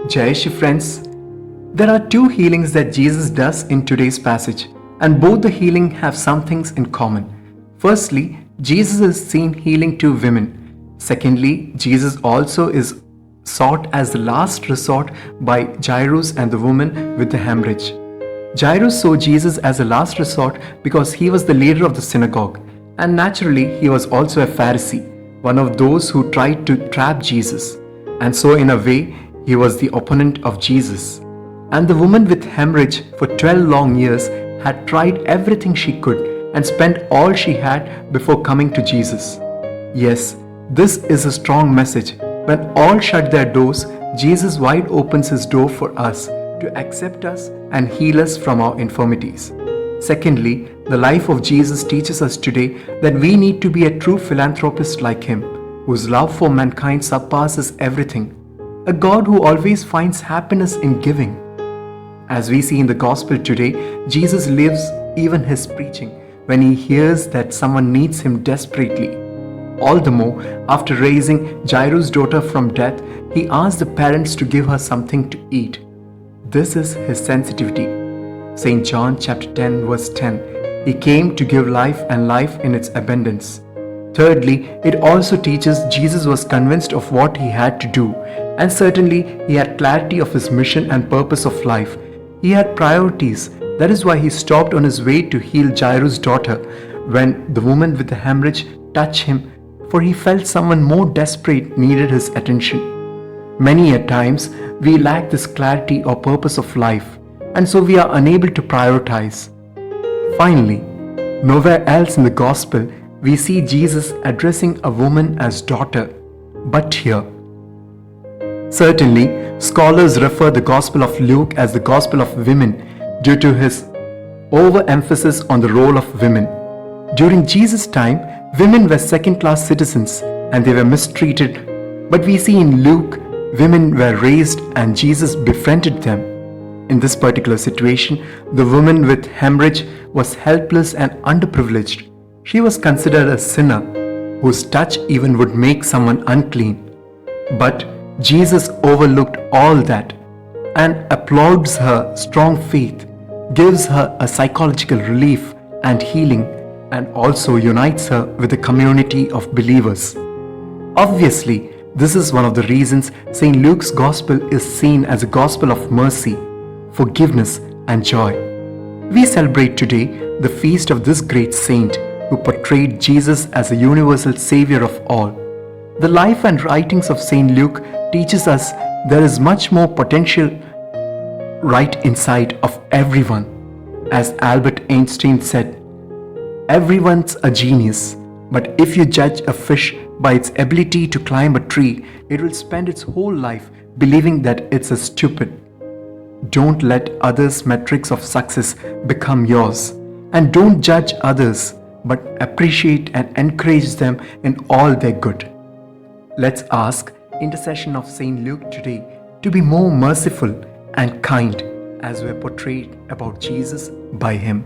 Jai Shri friends, there are two healings that Jesus does in today's passage, and both the healing have some things in common. Firstly, Jesus is seen healing two women. Secondly, Jesus also is sought as the last resort by Jairus and the woman with the hemorrhage. Jairus saw Jesus as a last resort because he was the leader of the synagogue, and naturally, he was also a Pharisee, one of those who tried to trap Jesus. And so, in a way, he was the opponent of Jesus. And the woman with hemorrhage for 12 long years had tried everything she could and spent all she had before coming to Jesus. Yes, this is a strong message. When all shut their doors, Jesus wide opens his door for us to accept us and heal us from our infirmities. Secondly, the life of Jesus teaches us today that we need to be a true philanthropist like him, whose love for mankind surpasses everything. A God who always finds happiness in giving. As we see in the gospel today, Jesus lives even his preaching when he hears that someone needs him desperately. All the more, after raising Jairus' daughter from death, he asks the parents to give her something to eat. This is his sensitivity. St. John chapter 10 verse 10. He came to give life and life in its abundance. Thirdly, it also teaches Jesus was convinced of what he had to do, and certainly he had clarity of his mission and purpose of life. He had priorities. That is why he stopped on his way to heal Jairus' daughter when the woman with the hemorrhage touched him, for he felt someone more desperate needed his attention. Many a times we lack this clarity or purpose of life, and so we are unable to prioritize. Finally, nowhere else in the gospel we see Jesus addressing a woman as daughter, but here. Certainly, scholars refer the Gospel of Luke as the Gospel of Women due to his overemphasis on the role of women. During Jesus' time, women were second-class citizens and they were mistreated, but we see in Luke, women were raised and Jesus befriended them. In this particular situation, the woman with hemorrhage was helpless and underprivileged. She was considered a sinner whose touch even would make someone unclean. But Jesus overlooked all that and applauds her strong faith, gives her a psychological relief and healing, and also unites her with a community of believers. Obviously, this is one of the reasons St. Luke's Gospel is seen as a gospel of mercy, forgiveness, and joy. We celebrate today the feast of this great saint who portrayed Jesus as a universal savior of all. The life and writings of St. Luke teaches us there is much more potential right inside of everyone. As Albert Einstein said, everyone's a genius, but if you judge a fish by its ability to climb a tree, it will spend its whole life believing that it's a stupid. Don't let others' metrics of success become yours, and don't judge others, but appreciate and encourage them in all their good. Let's ask intercession of St. Luke today to be more merciful and kind as we're portrayed about Jesus by him.